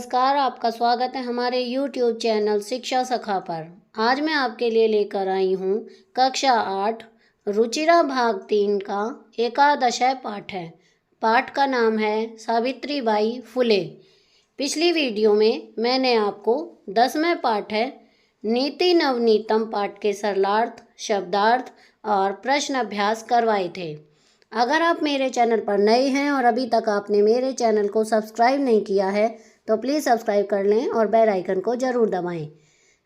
नमस्कार, आपका स्वागत है हमारे YouTube चैनल शिक्षा सखा पर। आज मैं आपके लिए लेकर आई हूँ कक्षा 8 रुचिरा भाग 3 का एकादशय पाठ है। पाठ का नाम है सावित्रीबाई फुले। पिछली वीडियो में मैंने आपको 10वें पाठ है नीति नवनीतम पाठ के सरलार्थ, शब्दार्थ और प्रश्न अभ्यास करवाए थे। अगर आप मेरे चैनल पर नए हैं और अभी तक आपने मेरे चैनल को सब्सक्राइब नहीं किया है तो प्लीज़ सब्सक्राइब कर लें और बेल आइकन को ज़रूर दबाएं।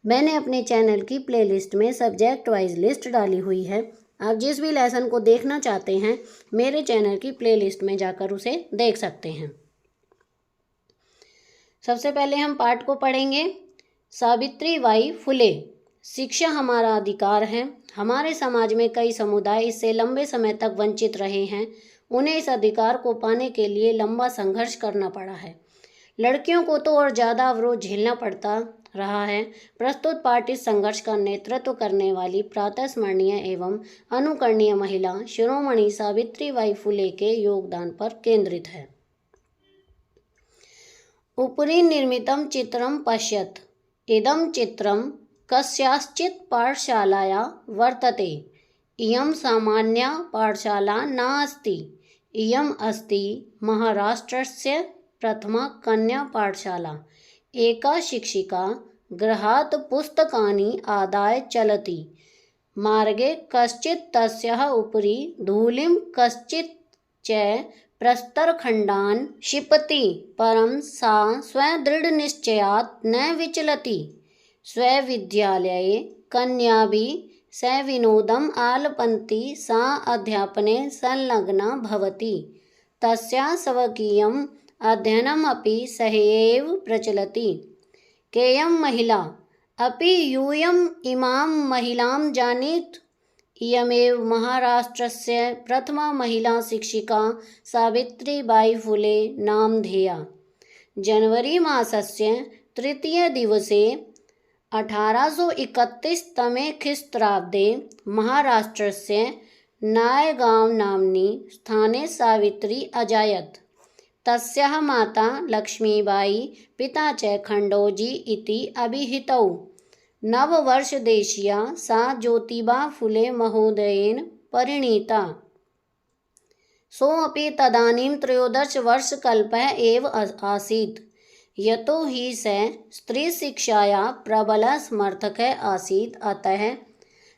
मैंने अपने चैनल की प्लेलिस्ट में सब्जेक्ट वाइज लिस्ट डाली हुई है। आप जिस भी लेसन को देखना चाहते हैं मेरे चैनल की प्लेलिस्ट में जाकर उसे देख सकते हैं। सबसे पहले हम पाठ को पढ़ेंगे। सावित्रीबाई फुले। शिक्षा हमारा अधिकार है। हमारे समाज में कई समुदाय इससे लंबे समय तक वंचित रहे हैं। उन्हें इस अधिकार को पाने के लिए लंबा संघर्ष करना पड़ा है। लड़कियों को तो और ज़्यादा अवरोध झेलना पड़ता रहा है। प्रस्तुत पाठ इस संघर्ष का नेतृत्व करने वाली प्रातःस्मरणीय एवं अनुकरणीय महिला शिरोमणि सावित्रीबाई फुले के योगदान पर केंद्रित है। उपरि निर्मितं चित्रं पश्यत। इदं चित्रं कस्याश्चित् पाठशालाया वर्तते। इयं सामान्या पाठशाला नास्ति। इयम् अस्ति महाराष्ट्रस्य प्रथमा कन्या पाठशाला। एका शिक्षिका गृहात् पुस्तकानि आदाय चलति। मार्गे कश्चित् तस्याः उपरि धूलिं कश्चित् च प्रस्तरखण्डान् क्षिपति, परं सा स्वदृढनिश्चयात् न विचलति। स्वविद्यालये कन्याभिः सविनोदम् आलपन्ति, सा अध्यापने संलग्ना भवति। तस्याः स्वकीयम् अध्ययनमपि सहैव प्रचलति। केयं महिला अपि यूयम् इमां महिलां जानीत। इयमेव महाराष्ट्रस्य प्रथमा महिला शिक्षिका सावित्रीबाई फुले नामधेया। जनवरी मासस्य तृतीयदिवसे 1831 ख्रीष्टाब्दे महाराष्ट्रस्य नायगांव नाम्नि स्थाने सावित्री अजायत। तस्याः माता लक्ष्मीबाई, पिता च खण्डोजी इति अभिहितौ। नववर्षदेशीया सा ज्योतिबा फुले महोदयेन परिणीता। सोऽपि तदानीं 13 वर्षकल्पः एव आसीत्। यतो हि सः स्त्रीशिक्षायाः प्रबलः समर्थकः आसीत्, अतः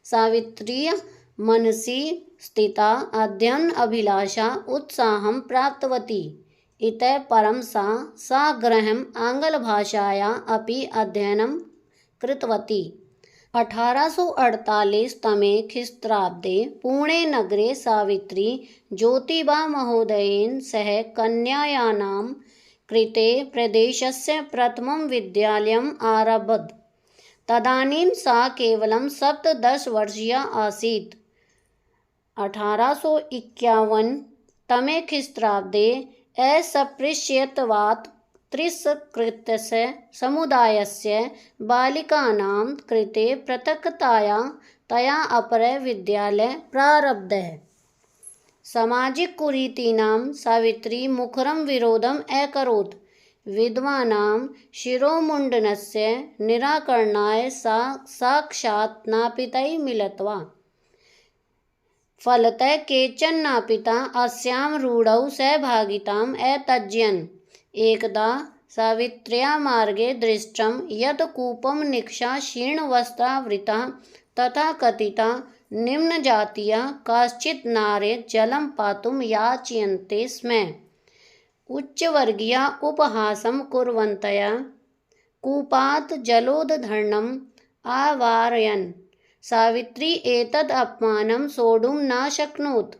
सावित्र्याः मनसि स्थिता अध्ययन अभिलाषा उत्साहं प्राप्तवती। इतः परं सा साग्रहम् आङ्ग्लभाषायाः अपि अध्ययनं कृतवती। 1848 ख्रीष्टाब्दे पुणे नगरे सावित्री ज्योतिबा महोदयेन सह कन्यायानां कृते प्रदेशस्य प्रथमं विद्यालयम् आरभत। तदानीं सा केवलं 17 वर्षीया आसीत्। 1851 ख्रीष्टाब्दे अस्पृश्यत्वात् तिरस्कृतस्य समुदायस्य बालिकानां कृते पृथक्तया तया अपरः विद्यालयः प्रारब्धः। सामाजिककुरीतीनां सावित्री मुखरं विरोधम् अकरोत्। विधवानां शिरोमुण्डनस्य निराकरणाय सा साक्षात् नापितैः मिलित्वा। फलतः केचन नापिता अस्यां रूढौ सहभागिताम् अत्यजन्। एकदा सावित्र्याः मार्गे दृष्टं यत् कूपं निष्कास्य शीर्णवस्त्रावृता तथा कथिता निम्नजातीया काश्चित् नार्यः जलं पातुं याचयन्ते स्म। उच्चवर्गीया उपहासं कुर्वन्तया कूपात् जलोद्धरणम् अवारयन्। सावित्री एतद् अपमानं सोढुं न शक्नोत्।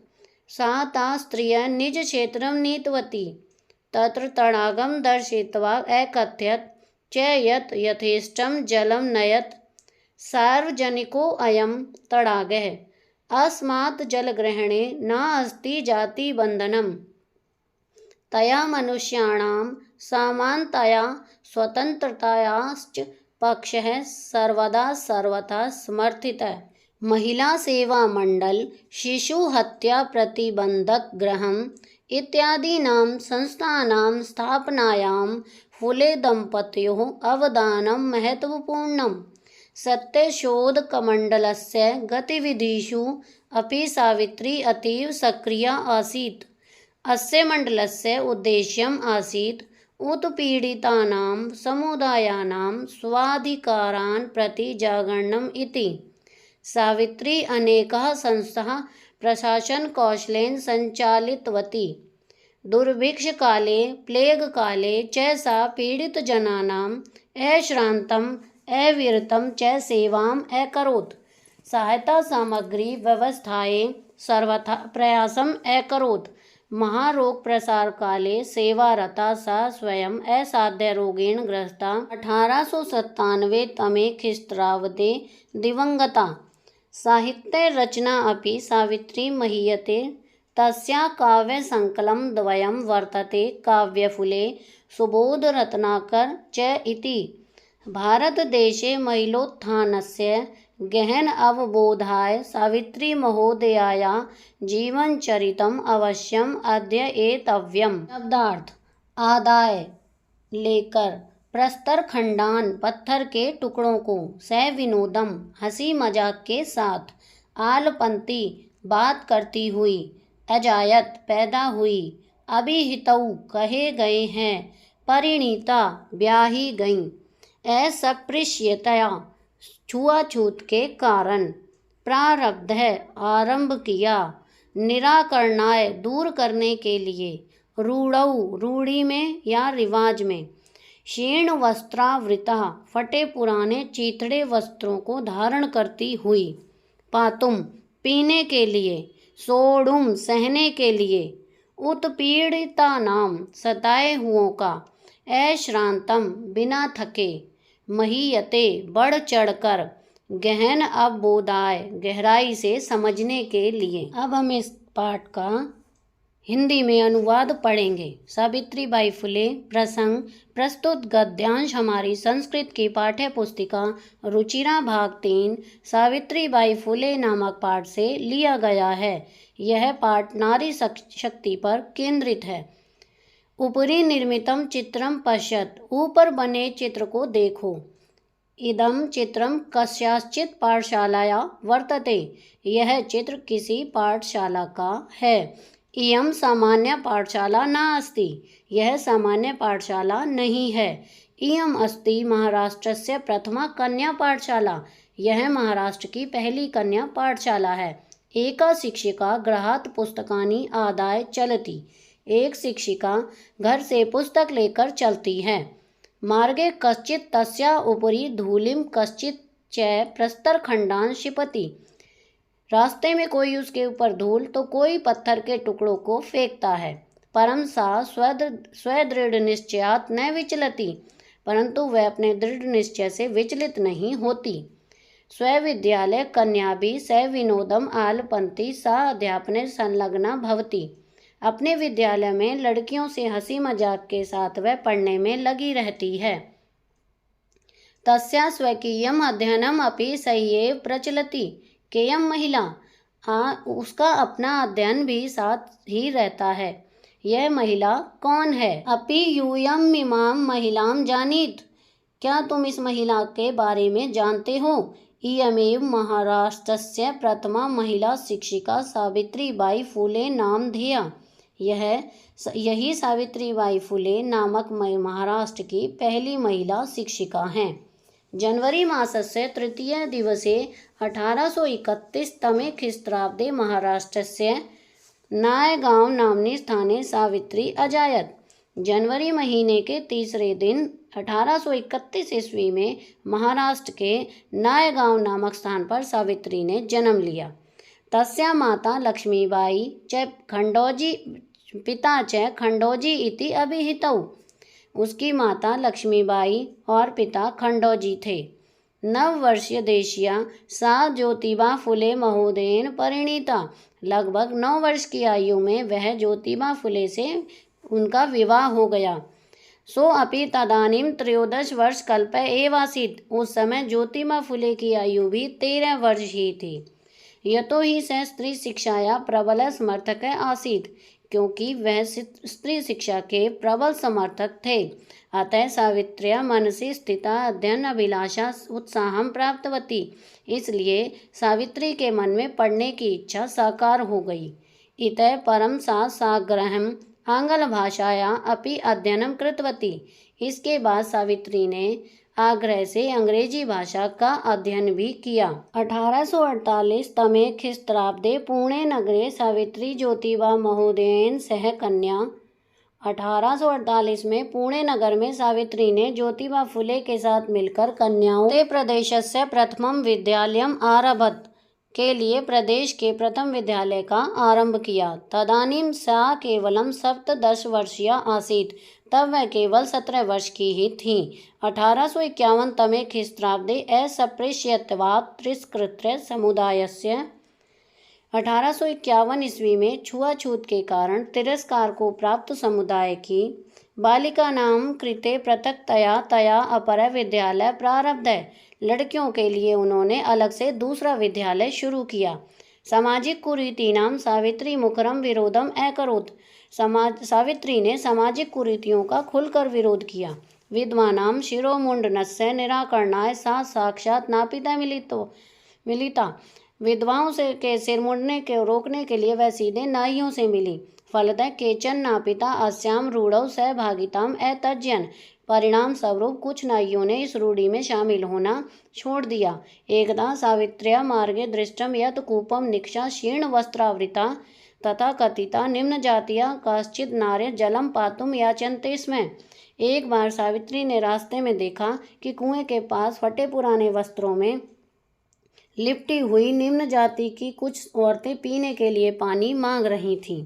सा ताः स्त्रियः निजक्षेत्रं नीतवती। तत्र तडागं दर्शयित्वा अकथयत् च यत् यथेष्टं जलं नयत्। सार्वजनिकोऽयं तडागः। अस्मात् जलग्रहणे नास्ति जातिबन्धनम्। तया मनुष्याणां समानतया स्वतन्त्रतायाश्च पक्षः सर्वदा सर्वथा समर्थितः। महिला सेवा मंडल, शिशु हत्या प्रतिबंधक गृहम् इत्यादीनां संस्थानां स्थापनायां फुले दम्पत्योः अवदानं महत्वपूर्णम्। सत्यशोधकमण्डलस्य गतिविधिषु अपि सावित्री अतीव सक्रिया आसीत्। अस्य मण्डलस्य उद्देश्यम् आसीत् उत्पीडितानां समुदायानां स्वाधिकारान् प्रति जागरणम् इति। सावित्री अनेकाः संस्थाः प्रशासनकौशलेन सञ्चालितवती। दुर्भिक्षकाले प्लेगकाले च सा पीडितजनानाम् अश्रान्तम् अविरतं च सेवाम् अकरोत्। सहायतासामग्री व्यवस्थायै सर्वथा प्रयासम् अकरोत्। महारोगप्रसारकाले सेवारता सा स्वयं असाध्यरोगेण ग्रस्ता। 1897 तमे ख्रीष्टाब्दे दिवङ्गता। साहित्यरचना अपि सावित्री महीयते। तस्याः काव्यसङ्कलं द्वयं वर्तते, काव्यफुले सुबोधरत्नाकर च इति। भारतदेशे महिलोत्थानस्य गहन अवबोधाय सावित्रीमहोदयायाः जीवनचरितम् अवश्यम् अध्येतव्यम्। शब्दार्थ: आदाय लेकर, प्रस्तर खंडान पत्थर के टुकड़ों को, सविनोदम हंसी मजाक के साथ, आलपंती बात करती हुई, अजायत पैदा हुई, अभिहितौ कहे गए हैं, परिणीता ब्याही गईं, अस्पृश्यतया छुआछूत के कारण, प्रारब्ध आरंभ किया, निराकरणाय दूर करने के लिए, रूढ़ौ रूढ़ी में या रिवाज में, क्षीण वस्त्रावृता फटे पुराने चीथड़े वस्त्रों को धारण करती हुई, पातुम पीने के लिए, सोढ़ुम सहने के लिए, उत्पीड़िता नाम सताए हुओं का, अश्रांतम बिना थके, महीयते बढ़ चढ़कर, गहन अवबोधाय गहराई से समझने के लिए। अब हम इस पाठ का हिंदी में अनुवाद पढ़ेंगे। सावित्रीबाई फुले प्रसंग। प्रस्तुत गद्यांश हमारी संस्कृत की पाठ्य पुस्तिका रुचिरा भाग 3 सावित्रीबाई फुले नामक पाठ से लिया गया है। यह पाठ नारी शक्ति पर केंद्रित है। उपरि निर्मितम चित्रम पश्यत, ऊपर बने चित्र को देखो। इदम चित्रम कस्याश्चित् पाठशालाया वर्तते, यह चित्र किसी पाठशाला का है। इयं सामान्य पाठशाला नास्ति, यह सामान्य पाठशाला नहीं है। इयम् अस्ति महाराष्ट्रस्य प्रथमा कन्या पाठशाला, यह महाराष्ट्र की पहली कन्या पाठशाला है। एका शिक्षिका गृहात् पुस्तकानि आदाय चलति, एक शिक्षिका घर से पुस्तक लेकर चलती है। मार्गे कश्चित् तस्या उपरि धूलिं कश्चित् च प्रस्तरखण्डान् क्षिपति, रास्ते में कोई उसके ऊपर धूल तो कोई पत्थर के टुकड़ों को फेंकता है। परम सा स्वदृढ़ निश्चयात् न विचलति, परंतु वह अपने दृढ़ निश्चय से विचलित नहीं होती। स्वविद्यालय कन्या भी सविनोदम आलपंती सा अध्यापने संलग्ना भवति, अपने विद्यालय में लड़कियों से हंसी मजाक के साथ वह पढ़ने में लगी रहती है। तस्या स्वकीयम अध्ययनम अपि सयैव प्रचलति, केयम महिला, उसका अपना अध्ययन भी साथ ही रहता है। यह महिला कौन है? अपि यूयम इमाम महिलाम जानीत, क्या तुम इस महिला के बारे में जानते हो? इयमेव महाराष्ट्रस्य प्रथमा महिला शिक्षिका सावित्रीबाई फुले नाम ध्येया, यही सावित्रीबाई फुले नामक महाराष्ट्र की पहली महिला शिक्षिका हैं। जनवरी मासस्य तृतीय दिवसे 1831 तमे ख्रीष्टाब्दे महाराष्ट्रस्य नायगांव नाम्नि स्थाने सावित्री अजायत। जनवरी महीने के तीसरे दिन 1831 ईस्वी में महाराष्ट्र के नायगांव नामक स्थान पर सावित्री ने जन्म लिया। तस्या माता लक्ष्मीबाई च खंडोजी पिता च खंडोजी इति अभिहितौ, उसकी माता लक्ष्मीबाई और पिता खंडोजी थे। नववर्षीय देशिया सा ज्योतिबा फुले महोदयेन परिणीता, लगभग 9 वर्ष की आयु में वह ज्योतिबा फुले से उनका विवाह हो गया। सो अपि तदानीं 13 वर्ष कल्प एवासीत्, उस समय ज्योतिबा फुले की आयु भी 13 वर्ष ही थी। यतो हि सः स्त्री शिक्षाया प्रबल समर्थक आसीत्, क्योंकि वह स्त्री शिक्षा के प्रबल समर्थक थे। अतः सावित्र्या मनसि स्थिता अध्ययन अभिलाषा उत्साहं प्राप्तवती। इसलिए सावित्री के मन में पढ़ने की इच्छा साकार हो गई। इतः परम सा साग्रहम् आंग्ल भाषाया अपि अध्ययनं कृतवती। इसके बाद सावित्री ने आग्रह से अंग्रेजी भाषा का अध्ययन भी किया। 1848 तमे ख्रीस्ताब्दे पुणे नगरे सावित्री ज्योतिबा महोदयेन सह कन्या। 1848 में पुणे नगर में सावित्री ने ज्योतिबा फुले के साथ मिलकर कन्याओं के प्रदेशस्य प्रथमं विद्यालयम् आरभत के लिए प्रदेश के प्रथम विद्यालय का आरंभ किया। तदानीं सा केवलं 17 वर्षीया आसीत्। तब वह केवल 17 वर्ष की ही थीं। 1851 तमे ख्रीस्ताब्दे अस्पृश्यत्वात् तिरस्कृत्य समुदायस्य। 1851 ईस्वी में छुआछूत के कारण तिरस्कार को प्राप्त समुदाय की बालिकानां कृते पृथक्तया तया अपर विद्यालय प्रारब्ध। लड़कियों के लिए उन्होंने अलग से दूसरा विद्यालय शुरू किया। सामाजिक कुरीतीनां सावित्री मुखरम विरोधम अकरोत्। सावित्री ने सामाजिक कुरीतियों का खुलकर विरोध किया। विद्वानां शिरोमुंडनस्य निराकरणाय सा साक्षात् नापिता मिलिता। विधवाओं से के सिर मुंडने के रोकने के लिए वह सीधे नाइयों से मिली। फलतः केचन नापिता अस्याम रूढ़ौ सहभागिताम अत्यजन्। परिणाम स्वरूप कुछ नाइयों ने इस रूढ़ी में शामिल होना छोड़ दिया। एकदा सावित्र्या मार्गे दृष्टम यत् कूपम निक्षा शीर्ण वस्त्रावृता तथा कथिता निम्न जातिया काश्चित नार्य जलम पातुम याचन्ते स्म। एक बार सावित्री ने रास्ते में देखा कि कुएं के पास फटे पुराने वस्त्रों में लिपटी हुई निम्न जाति की कुछ औरतें पीने के लिए पानी मांग रही थीं।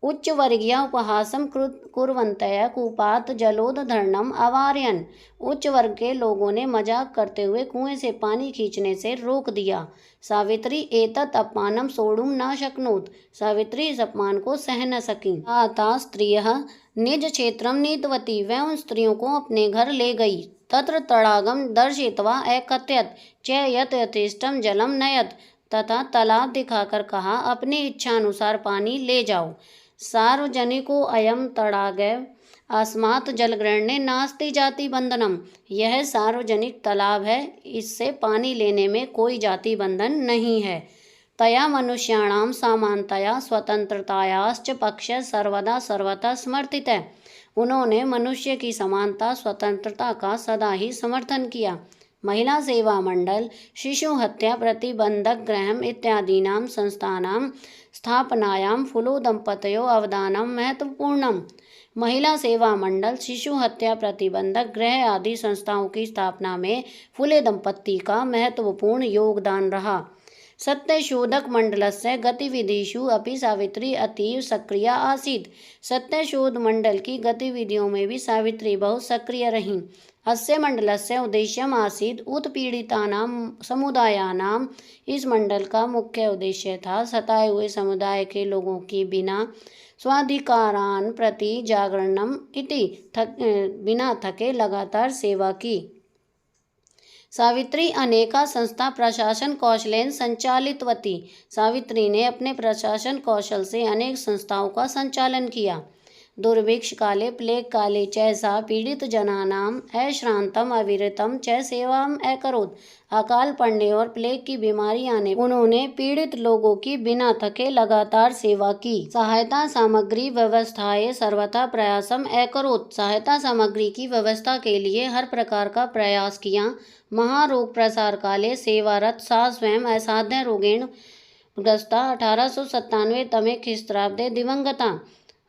उच्च वर्गीय उपहासम कुर्वन्तः कूपात् जलोद्धरणम् अवारयन्। उच्च वर्ग के लोगों ने मजाक करते हुए कुएं से पानी खींचने से रोक दिया। सावित्री एतत् अपमानं सोढुं न शक्नोत्। सावित्री इस अपमान को सह न सकी। ताः स्त्रियः निज क्षेत्रं नीतवती। वह उन स्त्रियों को अपने घर ले गई। तत्र तडागं दर्शयित्वा अकथयत् च यत् यथेष्टं जलं नयत्। तथा तालाब दिखाकर कहा, अपनी इच्छानुसार पानी ले जाओ। सार्वजनिको अयम तडागः अस्मात् जलग्रहणे नास्ति जाति बंधनम। यह सार्वजनिक तालाब है, इससे पानी लेने में कोई जाति बंधन नहीं है। तया मनुष्याणां समानतया स्वतंत्रतायाश्च पक्षः सर्वदा सर्वथा समर्थितः। उन्होंने मनुष्य की समानता स्वतंत्रता का सदा ही समर्थन किया। महिला सेवा मंडल, शिशु हत्या प्रतिबंधक गृहम् इत्यादीनां संस्थानां स्थापनायां फुलो दंपतयो अवदानं महत्वपूर्णम्। महिला सेवा मंडल, शिशु हत्या प्रतिबंधक गृह आदि संस्थाओं की स्थापना में फुले दंपत्ति का महत्वपूर्ण योगदान रहा। सत्यशोधक मंडलस्य गतिविधिषु अपि सावित्री अतीव सक्रिया आसीत्। सत्यशोध मंडल की गतिविधियों में भी सावित्री बहुत सक्रिय रहीं। अस्य मंडलस्य उद्देश्यम् आसीत् उत्पीड़ितानां समुदायानां। इस मंडल का मुख्य उद्देश्य था सताए हुए समुदाय के लोगों की बिना स्वाधिकारान् प्रति जागरणम् इति बिना थके लगातार सेवा की। सावित्री अनेका संस्था प्रशासन कौशलेन संचालितवती। सावित्री ने अपने प्रशासन कौशल से अनेक संस्थाओं का संचालन किया। दुर्भिक्ष काले प्लेग काले च सा पीड़ित जनानाम अश्रांतम अविरतम च सेवाम अकरोत्। अकाल पड़ने और प्लेग की बीमारी आने उन्होंने पीड़ित लोगों की बिना थके लगातार सेवा की। सहायता सामग्री व्यवस्थाएं सर्वथा प्रयासम अकरोत्। सहायता सामग्री की व्यवस्था के लिए हर प्रकार का प्रयास किया। महारोग प्रसार काले सेवारत सा स्वयं असाध्य रोगेण ग्रस्ता। 1897 तमे ख्रीस्ताब्दे दिवंगता।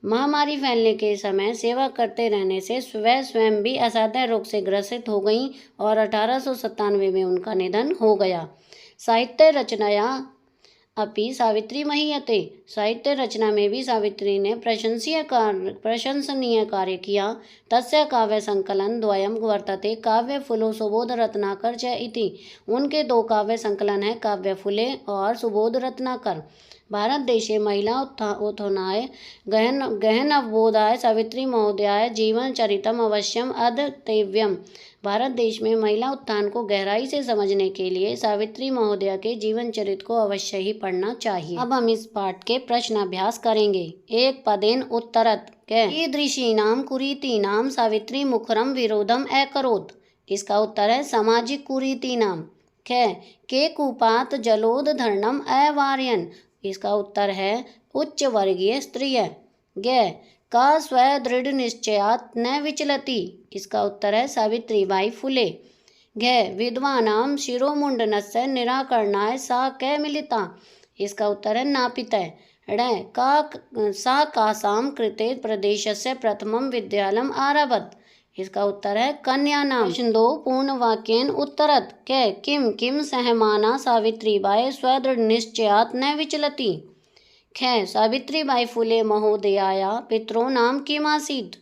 महामारी फैलने के समय सेवा करते रहने से वह स्वयं भी असाध्य रोग से ग्रसित हो गईं और 1897 में उनका निधन हो गया। साहित्य रचनाया अपि सावित्री महीयते। साहित्य रचना में भी सावित्री ने प्रशंसनीय कार्य किया। तस्य काव्य संकलन द्वयं वर्तते, काव्य फुलो सुबोध रत्नाकर च इति। उनके दो काव्य संकलन है, काव्य फुले और सुबोध रत्नाकर। भारत देशे महिला उत्थानाय गहन अवबोधाय सावित्री महोदयाय जीवन चरितम अवश्यम अध्येतव्यम। भारत देश में महिला उत्थान को गहराई से समझने के लिए सावित्री महोदया के जीवन चरित को अवश्य ही पढ़ना चाहिए। अब हम इस पाठ के प्रश्नाभ्यास करेंगे। एक पदेन उत्तरत कीदृशीनां कुरीतीनां सावित्री मुखरम विरोधम अकरोत्। इसका उत्तर है सामाजिक कुरीतीनां। के कूपात जलोदधरणम अवारयन्। इसका उत्तर है उच्च वर्गीय स्त्रिय। का स्वदृढ़ निश्चयात न विचलति। इसका उत्तर है सावित्रीबाई फुले। विद्वानां शिरोमुंडनस्य निराकरणाय सा कै मिलिता। इसका उत्तर है नापितः। सा कासां कृते प्रदेशस्य प्रथमं विद्यालयम् आरभत। इसका उत्तर है कन्यानां। प्रश्न 2 पूर्ण वाक्येन उत्तरत। किम किम सहमाना सावित्रीबाई स्वदृढ़ निश्चयात न विचलति। सावित्रीबाई फुले महोदयाया पितॄणां किमासीत्।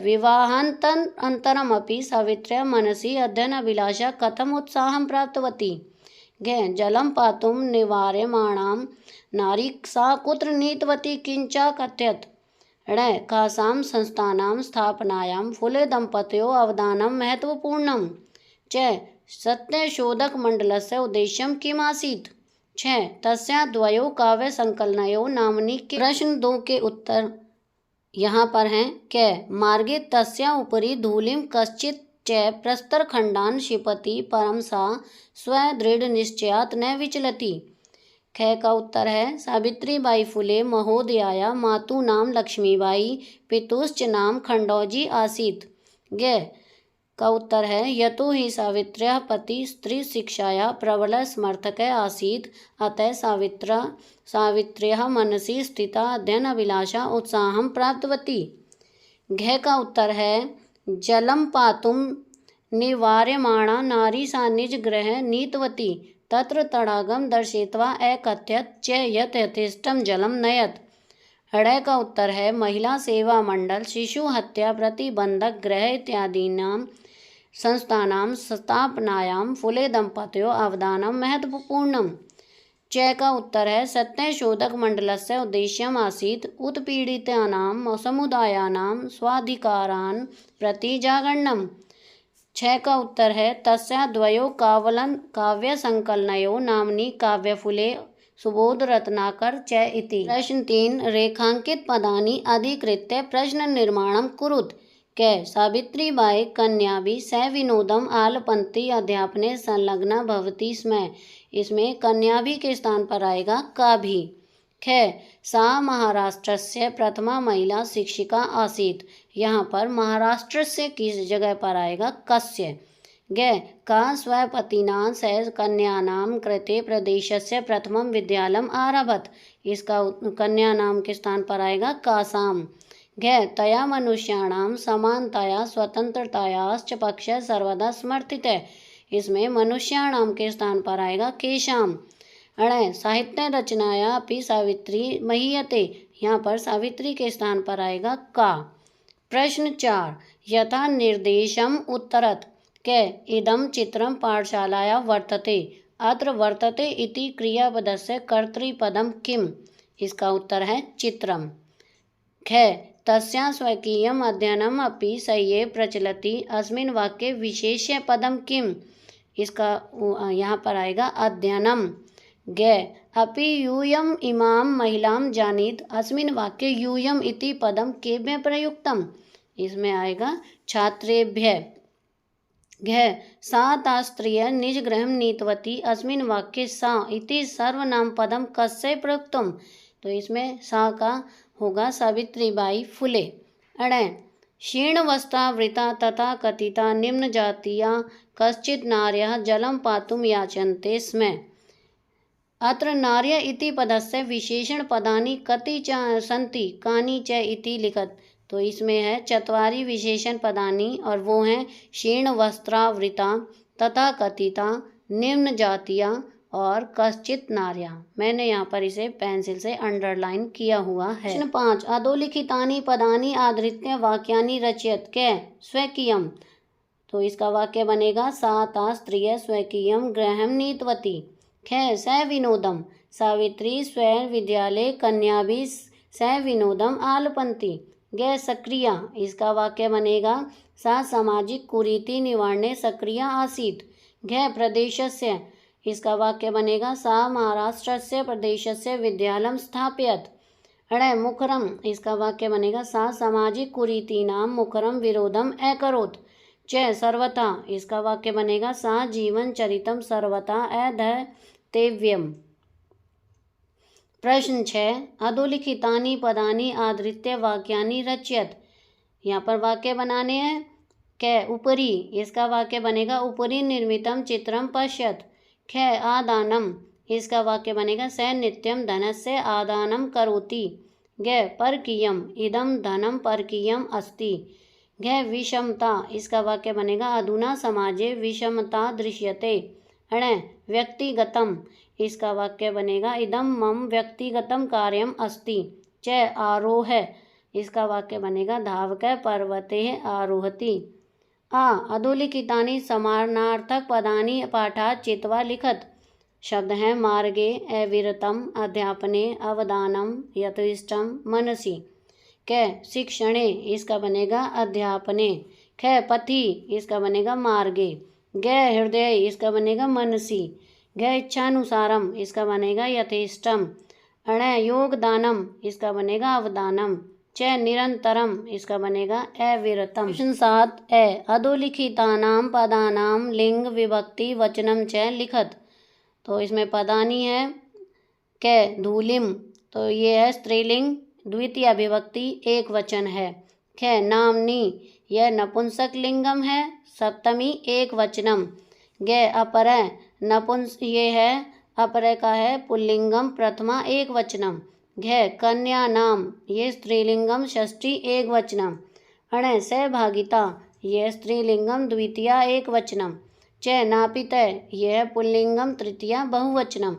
विवाहानन्तरमपि सावित्र्याः मनसि अध्ययनाभिलाषा कथम् उत्साहं प्राप्तवती। जलं पातुं निवार्यमाणां नारी सा कुत्र नीतवती किञ्चाकथयत्। कासां संस्थानां स्थापनायां फुले दम्पत्योः अवदानं महत्वपूर्णं। सत्यशोधकमण्डलस्य उद्देश्यं किमासीत्। तस्या द्वयोः काव्यसङ्कलनयोः नाम्नि। प्रश्न 2 के उत्तर यहाँ पर हैं। मार्गे तस्या उपरि धूलिं कश्चित् च प्रस्तरखण्डान् क्षिपति परं सा स्वदृढ़ निश्चयात् न विचलति। का उत्तर है सावित्रीबाई फुले महोदयाया मातु नाम लक्ष्मीबाई पितुश्च नाम खण्डोजी आसीत्। का उत्तर है यतो हि सावित्र्याः पति स्त्री शिक्षायाः प्रबलः समर्थकः आसीत् अतः सावित्र्याः मनसि स्थिता अध्ययनाभिलाषा उत्साहं प्राप्तवती। का उत्तर है जलं पातुं निवार्यमाणा नारी सा निज गृहे नीतवती तत्र तडागं दर्शयित्वा अकथयत् च यत् यथेष्टं जलं नयत्। का उत्तर है महिला सेवा मंडल शिशु हत्या प्रतिबंधक गृह इत्यादीनां संस्थानां स्थापनायां फुले दंपत्योः अवदानं महत्वपूर्णम्। का उत्तर है सत्यशोधक मंडलस्य उद्देश्यम् आसीत् उत्पीड़ितानां समुदायानां स्वाधिकारान् प्रति जागरणम्। का उत्तर है तस्या द्वयोः काव्यसङ्कलनयोः नाम्नि काव्यफुले सुबोध रत्नाकर च इति। प्रश्न 3 रेखांकित पदानि अधिकृत्य प्रश्न निर्माणं कुरुत्। सावित्रीबाई कन्याभिः सविनोदम् आलपन्ती अध्यापने संलग्ना भवति स्म। इसमें कन्याभिः के स्थान पर आएगा काभि। सा महाराष्ट्रस्य प्रथमा महिला शिक्षिका आसीत्। यहाँ पर महाराष्ट्र से किस जगह पर आएगा कस्य। का स्वपतिना सह कन्यानां कृते प्रदेशस्य प्रथमं विद्यालयम् आरभत। इसका कन्या नाम के स्थान पर आएगा कासां। तया मनुष्याणां समानताया स्वतंत्रतायाश्च पक्षः सर्वदा समर्थितः। इसमें मनुष्याणां के स्थान पर आएगा केशां। साहित्य रचनाया अपि सावित्री महीयते। यहाँ पर सावित्री के स्थान पर आएगा का। प्रश्न 4 यथा निर्देशम् उत्तरत्। इदं चित्रं पाठशालायां वर्तते। अत्र वर्तते इति क्रियापदस्य कर्तृपदं किम्। इसका उत्तर है चित्रम्। तस्याः स्वकीयम् अध्ययनम् अपि सय्ये प्रचलति। अस्मिन् वाक्ये विशेष्यपदं किम्। इसका यहाँ पर आएगा अध्ययनम्। अपि यूयम् इमां महिलां जानीत। अस्मिन् वाक्ये यूयम् इति पदं केभ्यः प्रयुक्तम्। इसमें आएगा छात्रेभ्यः। सा तास्त्रिय निजगृहं नीतवती। अस्मिन् वाक्ये सा इति सर्वनामपदं कस्य प्रयुक्तम्। तो इसमें सा का होगा सावित्रीबाई फुले। क्षीणवस्त्रावृता तथा कथिता निम्न जातीया कश्चित् नार्यः जलं पातुं याचन्ते स्म। अत्र नार्य इति पदस्य विशेषण पदानि कति च सन्ति कानि च इति लिखत। तो इसमें है 4 विशेषण पदानि और वो हैं क्षीणवस्त्रावृता तथा कथिता निम्न जातीया और कश्चित् नार्या। मैंने यहाँ पर इसे पेंसिल से अंडरलाइन किया हुआ है। प्रश्न 5 अधोलिखितानि पदानि आधृत्य वाक्यानि रचयत। स्वकीयम्। तो इसका वाक्य बनेगा सा ता स्त्रिय स्वकीयं गृहं नीतवती। ख स विनोदम सावित्री स्वयं विद्यालय कन्याभि स विनोदम आलपंती। ग सक्रिया, इसका वाक्य बनेगा सा सामाजिक कुरीति निवारणे सक्रिय आसीत्। घ प्रदेशस्य, इसका वाक्य बनेगा सा महाराष्ट्रस्य प्रदेशस्य विद्यालयं स्थापयत्। अण मुखरम, इसका वाक्य बनेगा सा सामाजिक कुरीतीनां मुखरम विरोधम अकरोत्। च सर्वथा, इसका वाक्य बनेगा सा जीवन चरितम सर्वथा अध्येतव्यम्। प्रश्न 6, अधोलिखितानि पदानि आधृत्य वाक्यानि रचयत। यहाँ पर वाक्य बनाने हैं। क उपरि, इसका वाक्य बनेगा उपरि निर्मितम चित्रम पश्यत। ख आदानम, इसका वाक्य बनेगा स नित्यम धनस्य आदानं करोति। ग परकीयम, इदं धनं परकीयम अस्ति। घ विषमता, इसका वाक्य बनेगा अधुना समाजे विषमता दृश्यते। अण व्यक्तिगतम, इसका वाक्य बनेगा इदं मम व्यक्तिगतम कार्यम अस्ति। च आरोह, इसका वाक्य बनेगा धावक पर्वते आरोहति। आ अधोलिखितानि समानार्थक पदानि पाठात् चित्वा लिखत। शब्द हैं मार्गे, अविरतम, अध्यापने, अवदानम, यथेष्टम, मनसि। क शिक्षणे, इसका बनेगा अध्यापने। ख पथि, इसका बनेगा मार्गे। ग हृदय, इसका बनेगा मनसि। घ इच्छानुसारम, इसका बनेगा यथेष्टम। अण योगदानम, इसका बनेगा अवदानम। च निरंतरम, इसका बनेगा अविरतम। प्रश्न 7 अधोलिखितानां पदानां लिंग विभक्ति वचनम च लिखत। तो इसमें पदानी है। क धूलिम, तो ये है स्त्रीलिंग, द्वितीय विभक्ति एक वचन है। ख नामनी, यह नपुंसक लिंगम है, सप्तमी एक वचनम। ग अपर, ये है अपर का है पुल्लिंगम, प्रथमा एक वचनम। घ कन्या नाम, ये स्त्रीलिंगम, षष्ठी एक वचनम। अण सहभागिता, यह स्त्रीलिंगम, द्वितीय एक वचनम। च नापित, यह पुल्लिंगम, तृतीया बहुवचनम।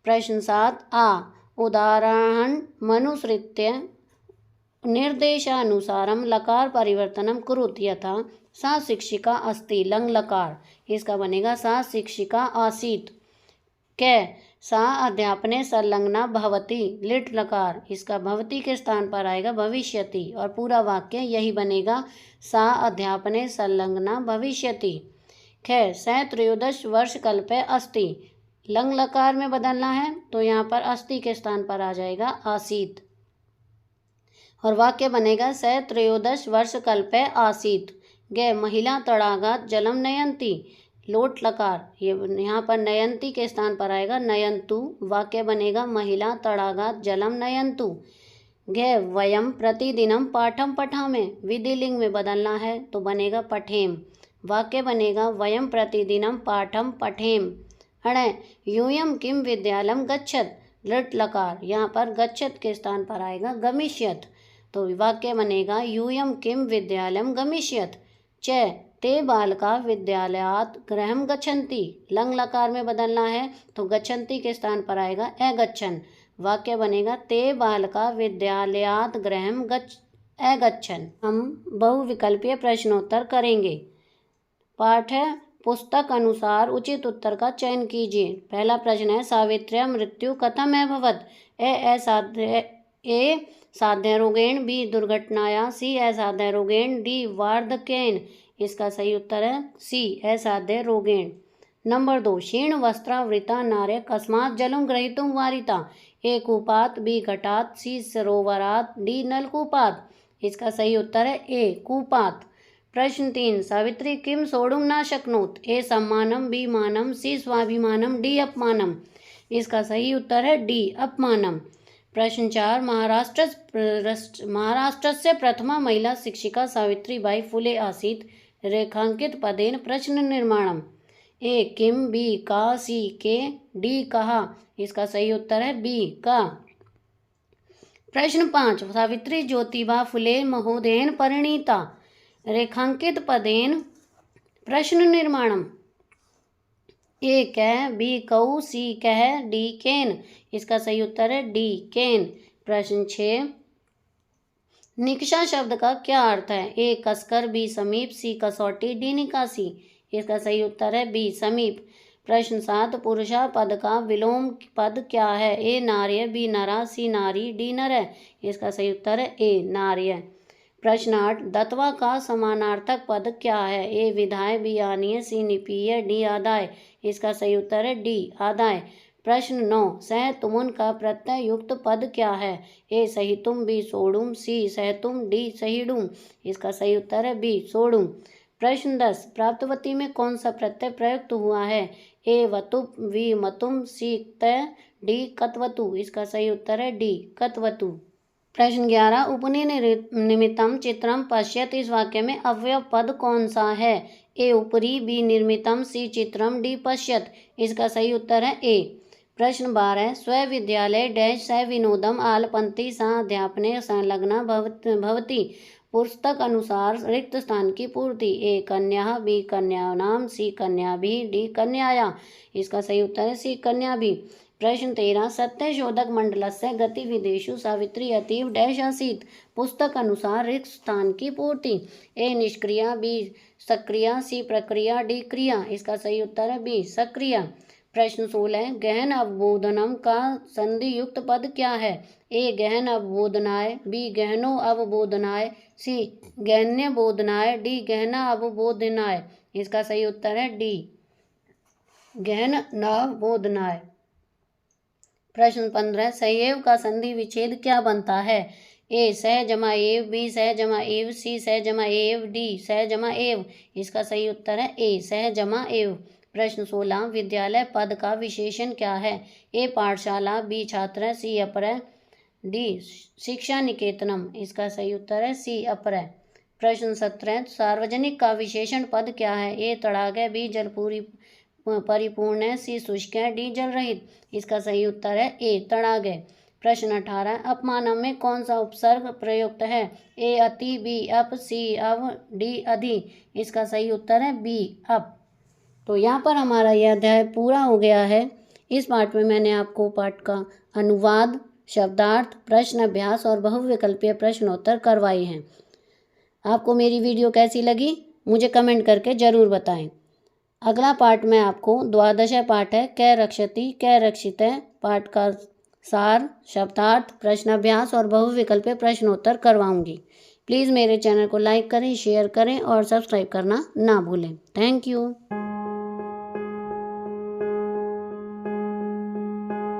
प्रश्न 7 उदाहरण मनुसृत्य निर्देशानुसारम लकार परिवर्तनम कुरुत। यथा सा शिक्षिका अस्ति लंग लकार, इसका बनेगा सा शिक्षिका आसीत्। क सा अध्यापने संलग्ना भवति लिट लकार, इसका भवति के स्थान पर आएगा भविष्यति और पूरा वाक्य यही बनेगा सा अध्यापने संलग्ना भविष्यति। ख स त्रयोदश वर्ष कल्पे अस्ति, लंग लकार में बदलना है तो यहाँ पर अस्ति के स्थान पर आ जाएगा आसीत और वाक्य बनेगा स त्रयोदश वर्ष कल्पे आसीत। ग महिला तड़ागात जलम नयंती, लोट लकार, ये यहाँ पर नयंती के स्थान पर आएगा नयंतु, वाक्य बनेगा महिला तड़ागात जलम नयंतु। घ वयम प्रतिदिनम पाठम पठामे, विधिलिंग में बदलना है तो बनेगा पठेम, वाक्य बनेगा वयम प्रतिदिनम पाठम पठेम। अण यूयम किम विद्यालयम गच्छत, लट लकार, यहाँ पर गच्छत के स्थान पर आएगा गमिष्यत तो वाक्य बनेगा यूयम किम विद्यालयम गमिष्यत। च ते बालका विद्यालयात गृहम गच्छन्ति, लंग लकार में बदलना है तो गच्छन्ति के स्थान पर आएगा अगच्छन, वाक्य बनेगा ते बालका विद्यालयात गृहम अगच्छन। हम बहुविकल्पीय प्रश्नोत्तर करेंगे। पाठ पुस्तक अनुसार उचित उत्तर का चयन कीजिए। पहला प्रश्न है सावित्र्या मृत्यु कथम अभवत। ए साध्य रोगेण, बी दुर्घटनाया, सी असाध्य रोगेण, डी वार्धक्येन। इसका सही उत्तर है सी असाध्य रोगेण। नंबर 2 क्षीण वस्त्रावृता नार्य कस्मात् जलम ग्रहीतुम वारिता। ए कूपात, बी घटात, सी सरोवरात, डी नलकूपात। इसका सही उत्तर है ए कूपात। प्रश्न 3 सावित्री किम सोढुम न शक्नोत। ए सम्मानम, बी मानम, सी स्वाभिमानम, डी अपमानम। इसका सही उत्तर है डी अपमानम। प्रश्न 4 महाराष्ट्रस्य प्रथमा महिला शिक्षिका सावित्रीबाई फुले आसीत्। रेखांकित पदेन प्रश्न निर्माणम। ए किम, बी का, सी के, डी कहा। इसका सही उत्तर है बी का। प्रश्न 5 सावित्री ज्योतिबा फुले महोदयेन परिणीता। रेखांकित पदेन प्रश्न निर्माणम। ए कह, बी कऊ, सी कह, डी केन। इसका सही उत्तर है डी केन। प्रश्न 6 निकषा शब्द का क्या अर्थ है। ए कसकर, बी समीप, सी कसौटी, डी निकासी। इसका सही उत्तर है बी समीप। प्रश्न 7, पुरुषा पद का विलोम पद क्या है? ए नार्य, बी नरा, सी नारी, डी नर। इसका सही उत्तर है ए नार्य। प्रश्न 8, दत्वा का समानार्थक पद क्या है? ए विधाय, बी आनीय, सी निपीय, डी आदाय। इसका सही उत्तर है डी आदाय। प्रश्न 9, सह तुमुन का प्रत्यय युक्त पद क्या है? ए सहितुम, बी सोडुम, सी सहतुम, डी सहिडुम। इसका सही उत्तर है बी सोडुम। प्रश्न 10, प्राप्तवती में कौन सा प्रत्यय प्रयुक्त हुआ है? ए वतुप, बी मतुम, सी तय, डी कतवतु। इसका सही उत्तर है डी कतवतु। प्रश्न 11, उपनिनिमित्तम चित्रम पश्यत, इस वाक्य में अव्यय पद कौन सा है? ए उपरी, बी निर्मितम, सी चित्रम, डी पश्यत। इसका सही उत्तर है ए। प्रश्न 12, स्वविद्यालय डैश स विनोदम आलपंथी सा अध्यापने संलग्ना भवति, पुस्तक अनुसार रिक्त स्थान की पूर्ति। ए कन्या, बी कन्यानाम, सी कन्याभिः, डी कन्याया। इसका सही उत्तर है सी कन्याभिः। प्रश्न 13, सत्यशोधक मंडलस्य गतिविधिषु सावित्री अतीव डैश आसीत्, पुस्तक अनुसार रिक्त स्थान की पूर्ति। ए निष्क्रिया, बी सक्रिया, सी प्रक्रिया, डी क्रिया। इसका सही उत्तर है बी सक्रिया। प्रश्न 16, गहन अवबोधनम का संधि युक्त पद क्या है? ए गहन अवबोधनाय, बी गहनो अवबोधनाय, सी गहन्य बोधनाय, डी गहना अवबोधनाय। इसका सही उत्तर है डी गहन नवबोधनाय। प्रश्न 15, सहएव का संधि विच्छेद क्या बनता है? ए सह जमा एव, बी सह जमा एव, सी सह जमा एव, डी सह जमा एव। इसका सही उत्तर है ए सह जमा एव। प्रश्न 16, विद्यालय पद का विशेषण क्या है? ए पाठशाला, बी छात्र, सी अपर, डी शिक्षा निकेतनम। इसका सही उत्तर है सी अपर। प्रश्न 17, सार्वजनिक का विशेषण पद क्या है? ए तड़ागे, बी जलपूरी परिपूर्ण, सी शुष्क, डी जल रहित। इसका सही उत्तर है ए तड़ागे। प्रश्न 18, अपमानम में कौन सा उपसर्ग प्रयुक्त है? ए अति, बी अप, सी अव, डी अधि। इसका सही उत्तर है बी अप। तो यहाँ पर हमारा यह अध्याय पूरा हो गया है। इस पाठ में मैंने आपको पाठ का अनुवाद, शब्दार्थ, प्रश्न अभ्यास और बहुविकल्पीय प्रश्नोत्तर करवाए हैं। आपको मेरी वीडियो कैसी लगी मुझे कमेंट करके ज़रूर बताएं। अगला पाठ में आपको द्वादश पाठ है कै रक्षति कै रक्षित पाठ का सार, शब्दार्थ, प्रश्नाभ्यास और बहुविकल्पीय प्रश्नोत्तर करवाऊंगी। प्लीज़ मेरे चैनल को लाइक करें, शेयर करें और सब्सक्राइब करना ना भूलें। Thank you.